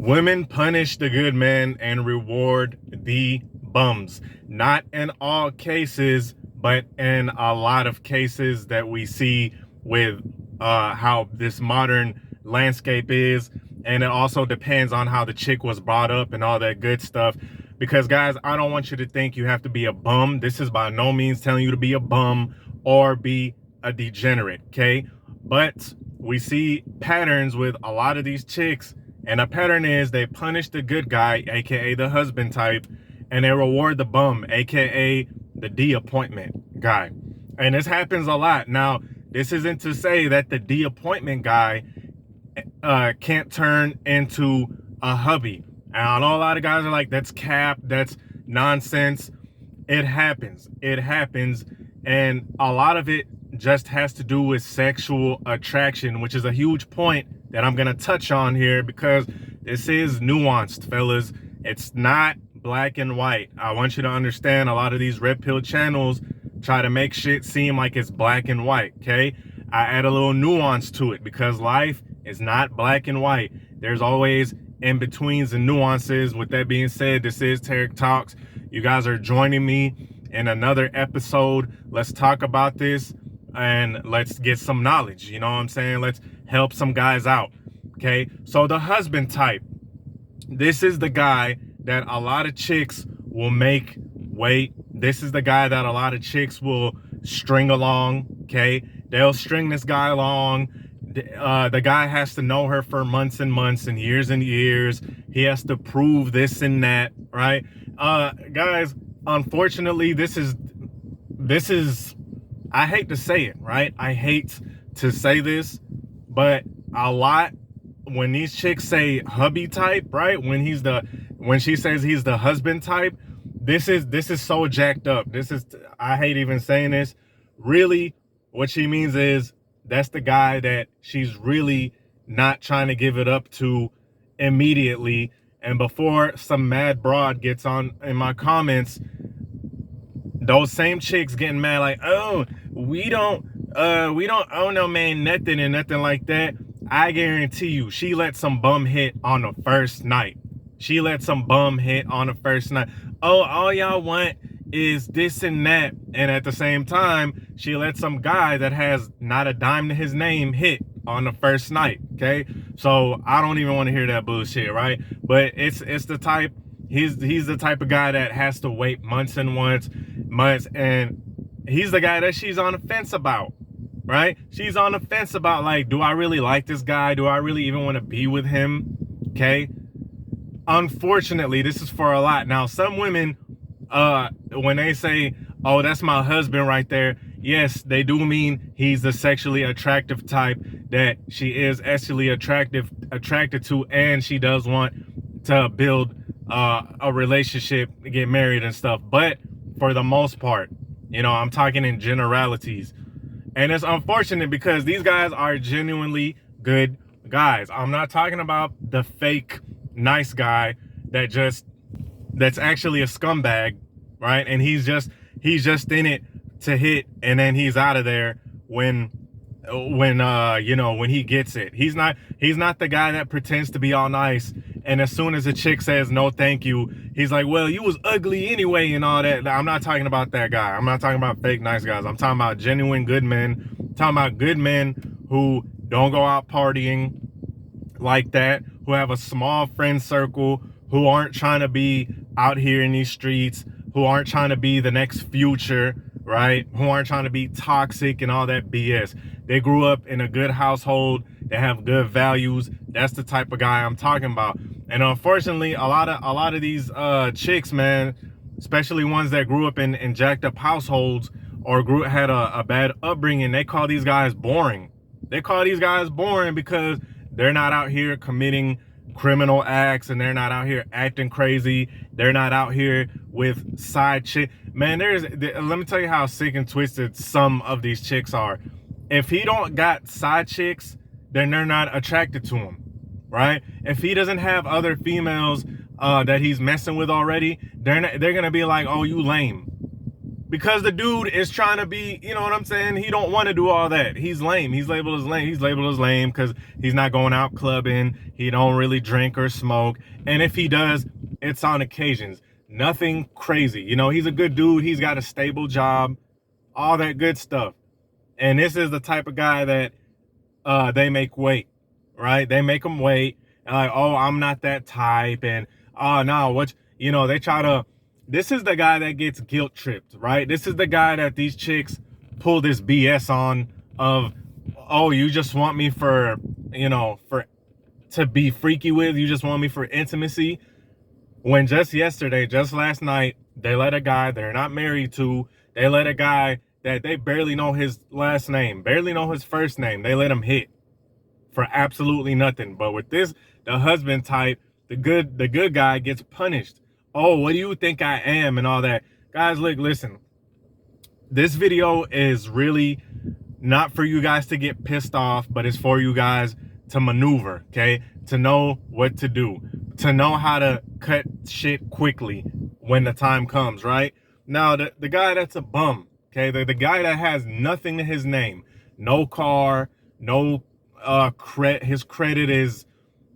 Women punish the good men and reward the bums. Not in all cases, but in a lot of cases that we see with how this modern landscape is. And it also depends on how the chick was brought up and all that good stuff. Because guys, I don't want you to think you have to be a bum. This is by no means telling you to be a bum or be a degenerate, okay? But we see patterns with a lot of these chicks. And a pattern is they punish the good guy, aka the husband type, and they reward the bum, aka the D-appointment guy. And this happens a lot. Now, this isn't to say that the D-appointment guy can't turn into a hubby. And I know a lot of guys are like, that's cap, that's nonsense. It happens. It happens. And a lot of it just has to do with sexual attraction, which is a huge point that I'm going to touch on here because this is nuanced, fellas. It's not black and white. I want you to understand a lot of these red pill channels try to make shit seem like it's black and white, okay? I add a little nuance to it because life is not black and white. There's always in-betweens and nuances. With that being said, this is Tarik Talks. You guys are joining me in another episode. Let's talk about this and let's get some knowledge. You know what I'm saying? Let's help some guys out. Okay, so the husband type, this is the guy that a lot of chicks will make wait. This is the guy that a lot of chicks will string along. Okay, they'll string this guy along. The guy has to know her for months and months and years. He has to prove this and that, right? Guys, unfortunately, this is I hate to say it, right? I hate to say this, but a lot when these chicks say hubby type, right? When she says he's the husband type, this is so jacked up. I hate even saying this. Really, what she means is that's the guy that she's really not trying to give it up to immediately. And before some mad broad gets on in my comments, those same chicks getting mad like, oh, we don't owe no man nothing and nothing like that. I guarantee you, she let some bum hit on the first night. Oh, all y'all want is this and that. And at the same time, she let some guy that has not a dime to his name hit on the first night. Okay. So I don't even want to hear that bullshit, right? But it's the type, he's the type of guy that has to wait months and months, and he's the guy that she's on the fence about, right? She's on the fence about, like, do I really like this guy? Do I really even want to be with him? Okay. Unfortunately, this is for a lot. Now, some women, when they say, oh, that's my husband right there, yes, they do mean he's the sexually attractive type that she is sexually attracted to, and she does want to build a relationship, get married and stuff. But for the most part, you know, I'm talking in generalities. And it's unfortunate because these guys are genuinely good guys. I'm not talking about the fake nice guy that's actually a scumbag, right? And he's just in it to hit, and then he's out of there when he gets it. He's not the guy that pretends to be all nice, and as soon as a chick says no thank you, he's like, well, you was ugly anyway and all that. I'm not talking about that guy. I'm not talking about fake nice guys. I'm talking about genuine good men. I'm talking about good men who don't go out partying like that, who have a small friend circle, who aren't trying to be out here in these streets, who aren't trying to be the next Future, right? Who aren't trying to be toxic and all that BS. They grew up in a good household. They have good values. That's the type of guy I'm talking about. And unfortunately, a lot of these chicks, man, especially ones that grew up in jacked up households or had a bad upbringing, they call these guys boring. They call these guys boring because they're not out here committing criminal acts, and they're not out here acting crazy. They're not out here with side chick. Man, let me tell you how sick and twisted some of these chicks are. If he don't got side chicks, then they're not attracted to him, right? If he doesn't have other females that he's messing with already, they're gonna be like, oh, you lame. because the dude is trying to be, you know what I'm saying? He don't want to do all that. He's lame. He's labeled as lame. He's labeled as lame because he's not going out clubbing. He don't really drink or smoke. And if he does, it's on occasions. Nothing crazy. You know, he's a good dude. He's got a stable job, all that good stuff. And this is the type of guy that they make wait, right? They make him wait. And like, oh, I'm not that type. And, oh, no, what, you know, they try to, this is the guy that gets guilt tripped, right? This is the guy that these chicks pull this BS on of, oh, you just want me for, you know, to be freaky with. You just want me for intimacy. When just yesterday, just last night, they let a guy they're not married to, they let a guy that they barely know his last name, barely know his first name, they let him hit for absolutely nothing. But with this, the husband type, the good guy gets punished. Oh, what do you think I am and all that? Guys, look, listen. This video is really not for you guys to get pissed off, but it's for you guys to maneuver, okay? To know what to do, to know how to cut shit quickly when the time comes, right? Now, the guy that's a bum, okay? The guy that has nothing to his name, no car, no his credit is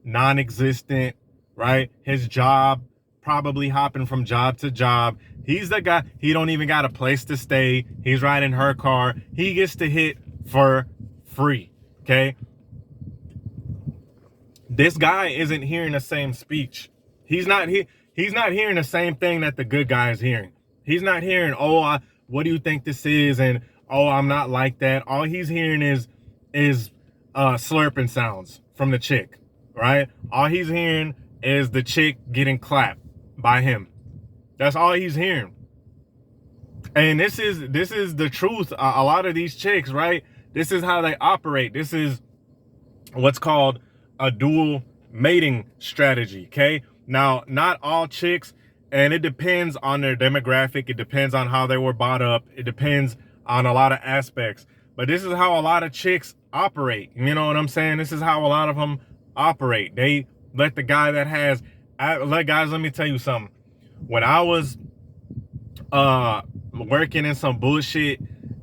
non-existent, right? His job, probably hopping from job to job. He's the guy, he don't even got a place to stay. He's riding her car. He gets to hit for free, okay? This guy isn't hearing the same speech. He's not hearing the same thing that the good guy is hearing. He's not hearing, oh, what do you think this is? And, oh, I'm not like that. All he's hearing is slurping sounds from the chick, right? All he's hearing is the chick getting clapped by him. That's all he's hearing. And this is the truth. A lot of these chicks, right? This is how they operate. This is what's called a dual mating strategy, okay? Now, not all chicks, and it depends on their demographic. It depends on how they were brought up. It depends on a lot of aspects. But this is how a lot of chicks operate. You know what I'm saying? This is how a lot of them operate. They let the guy that has, guys, let me tell you something. When I was working in some bullshit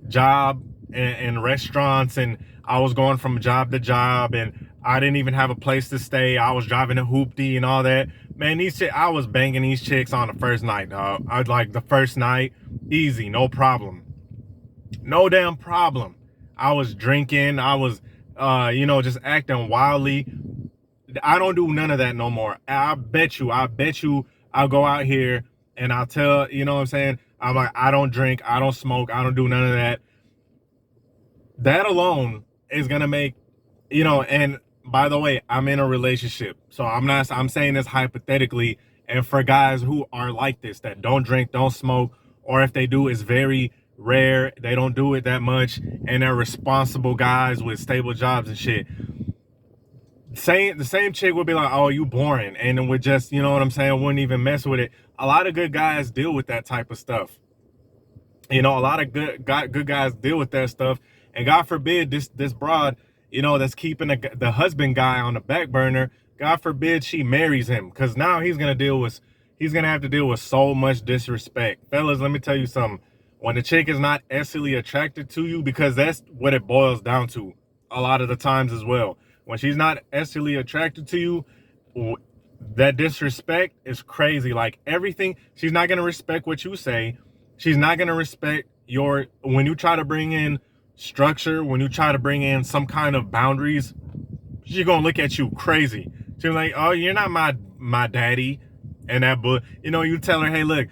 job in restaurants, and I was going from job to job, and I didn't even have a place to stay. I was driving a hoopty and all that. Man, I was banging these chicks on the first night, dog. I like the first night, easy, no problem. No damn problem. I was drinking. I was, just acting wildly. I don't do none of that no more. I bet you I'll go out here and I'll tell, you know what I'm saying? I'm like, I don't drink. I don't smoke. I don't do none of that. That alone is going to make, and by the way, I'm in a relationship. So I'm saying this hypothetically. And for guys who are like this, that don't drink, don't smoke, or if they do, it's very rare. They don't do it that much. And they're responsible guys with stable jobs and shit. The same chick would be like, oh, you boring. And then would just, you know what I'm saying, wouldn't even mess with it. A lot of good guys deal with that type of stuff. A lot of good guys deal with that stuff. And God forbid this broad, that's keeping the husband guy on the back burner, God forbid she marries him. Because now he's going to have to deal with so much disrespect. Fellas, let me tell you something. When the chick is not ethically attracted to you, because that's what it boils down to a lot of the times as well. When she's not ethically attracted to you, that disrespect is crazy. Like everything, she's not going to respect what you say. She's not going to respect when you try to bring in structure, when you try to bring in some kind of boundaries, she's going to look at you crazy. She's like, oh, you're not my daddy. And that, but you tell her, hey, look,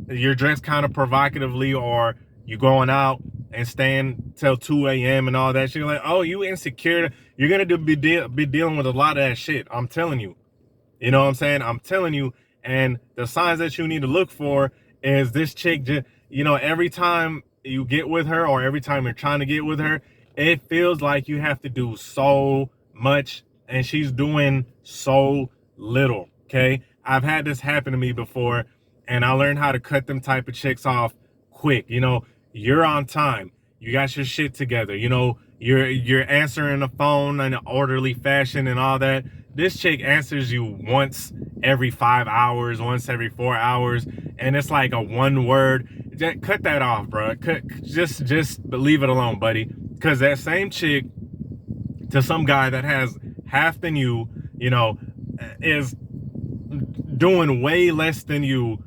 you're dressed kind of provocatively, or you going out and staying till 2 a.m. and all that. She's like, oh, you insecure. You're going to be dealing with a lot of that shit. I'm telling you. You know what I'm saying? I'm telling you. And the signs that you need to look for is this chick, just, every time you get with her, or every time you're trying to get with her, it feels like you have to do so much and she's doing so little, okay? I've had this happen to me before, and I learned how to cut them type of chicks off quick. You're on time. You got your shit together. You're answering the phone in an orderly fashion and all that. This chick answers you once every 5 hours, once every 4 hours, and it's like a one word. cut that off, bro. Just leave it alone, buddy. Because that same chick, to some guy that has half than you, you know, is doing way less than you.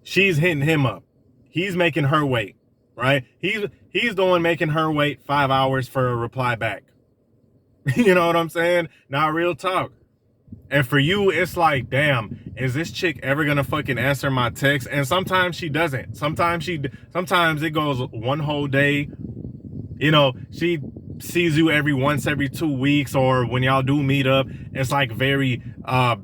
She's hitting him up. He's making her wait, right? He's the one making her wait 5 hours for a reply back. You know what I'm saying? Now, real talk. And for you, it's like, damn, is this chick ever gonna fucking answer my text? And sometimes she doesn't. Sometimes it goes one whole day. You know, she sees you once every 2 weeks, or when y'all do meet up, it's like very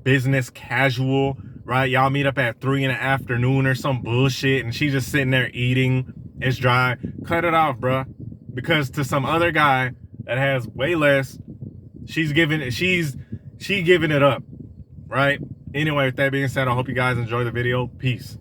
business casual, right? Y'all meet up at 3 in the afternoon or some bullshit, and she's just sitting there eating. It's dry. Cut it off, bruh. Because to some other guy that has way less, she giving it up, right? Anyway, with that being said, I hope you guys enjoy the video. Peace.